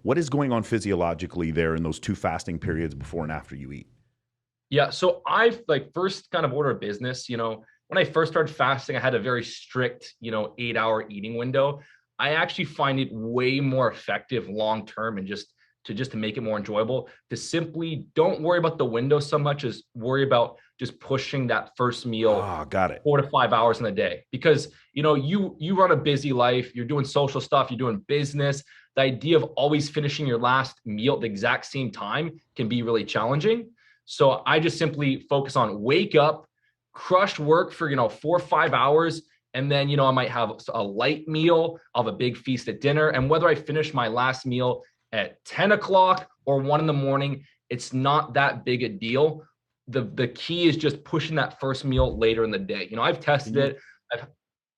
What is going on physiologically there in those two fasting periods before and after you eat? Yeah, so I've like first kind of order of business, when I first started fasting, I had a very strict, 8-hour eating window. I actually find it way more effective long term and just to make it more enjoyable to simply don't worry about the window so much as worry about just pushing that first meal Ah, got it. 4 to 5 hours in a day because you run a busy life, you're doing social stuff, you're doing business. The idea of always finishing your last meal at the exact same time can be really challenging. So I just simply focus on wake up, crush work for 4 or 5 hours, and then I might have a light meal. I'll have a big feast at dinner, and whether I finish my last meal at 10 o'clock or 1 in the morning, it's not that big a deal. The key is just pushing that first meal later in the day. I've Can tested you it.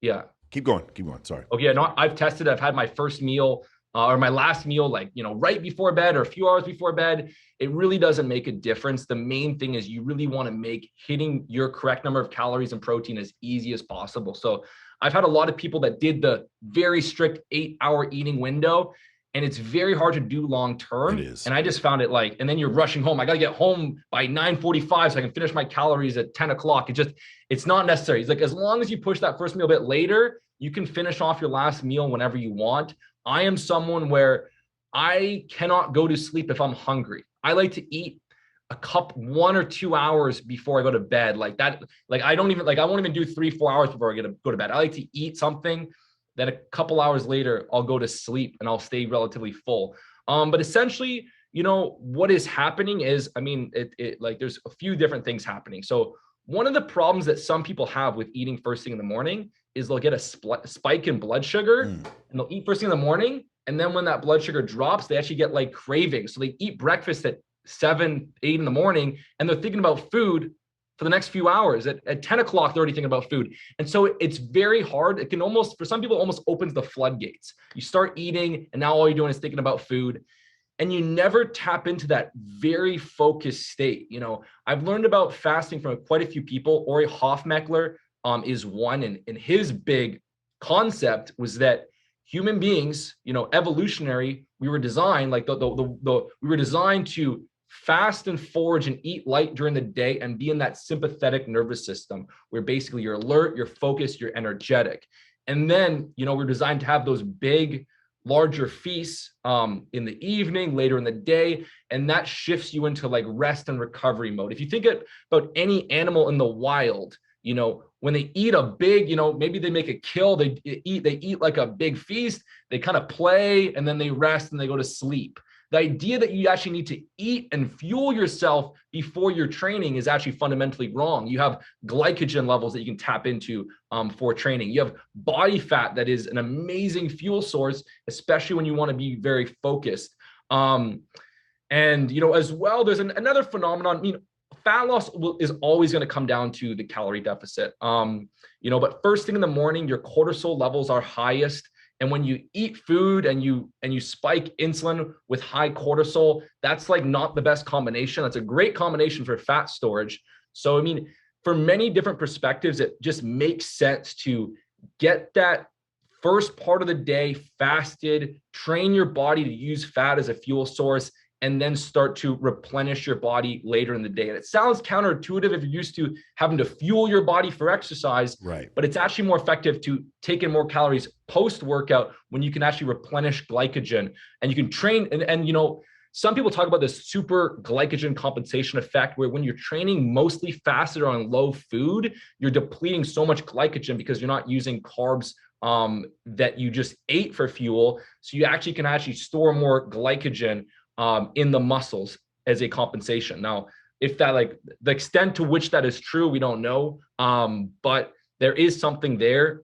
Yeah. keep going? Keep going. Sorry. Okay, no, I've tested. I've had my first meal or my last meal, like right before bed or a few hours before bed. It really doesn't make a difference. The main thing is you really want to make hitting your correct number of calories and protein as easy as possible. So I've had a lot of people that did the very strict 8-hour eating window, and it's very hard to do long It term. is. And I just found it like, and then you're rushing home. I got to get home by 9:45 so I can finish my calories at 10 o'clock. It's not necessary. It's like as long as you push that first meal a bit later, you can finish off your last meal whenever you want. I am someone where I cannot go to sleep if I'm hungry. I like to eat 1 or 2 hours before I go to bed. Like that, like I don't even like I won't even do 3, 4 hours before I go to bed. I like to eat something that a couple hours later I'll go to sleep and I'll stay relatively full. But essentially, what is happening is, I mean, it like there's a few different things happening. So one of the problems that some people have with eating first thing in the morning is they'll get a spike in blood sugar Mm. and they'll eat first thing in the morning. And then when that blood sugar drops, they actually get like cravings. So they eat breakfast at 7, 8 in the morning and they're thinking about food for the next few hours. At 10 o'clock, they're already thinking about food. And so it's very hard. It can almost, for some people, almost opens the floodgates. You start eating and now all you're doing is thinking about food and you never tap into that very focused state. I've learned about fasting from quite a few people. Ori Hofmeckler is one, and his big concept was that human beings, evolutionary, we were designed like we were designed to fast and forage and eat light during the day and be in that sympathetic nervous system where basically you're alert, you're focused, you're energetic. And then, we're designed to have those big larger feasts in the evening, later in the day, and that shifts you into like rest and recovery mode. If you think about any animal in the wild, when they eat a big, maybe they make a kill, they eat like a big feast, they kind of play and then they rest and they go to sleep. The idea that you actually need to eat and fuel yourself before your training is actually fundamentally wrong. You have glycogen levels that you can tap into for training. You have body fat that is an amazing fuel source, especially when you want to be very focused. And as well, there's another phenomenon. Fat loss is always going to come down to the calorie deficit. But first thing in the morning, your cortisol levels are highest. And when you eat food and you spike insulin with high cortisol, that's like not the best combination. That's a great combination for fat storage. So, I mean, for many different perspectives, it just makes sense to get that first part of the day fasted, train your body to use fat as a fuel source, and then start to replenish your body later in the day. And it sounds counterintuitive if you're used to having to fuel your body for exercise, Right. but it's actually more effective to take in more calories post-workout when you can actually replenish glycogen and you can train. And some people talk about this super glycogen compensation effect where when you're training mostly fasted or on low food, you're depleting so much glycogen because you're not using carbs that you just ate for fuel. So you actually can store more glycogen in the muscles as a compensation. Now, if that like the extent to which that is true, we don't know. But there is something there.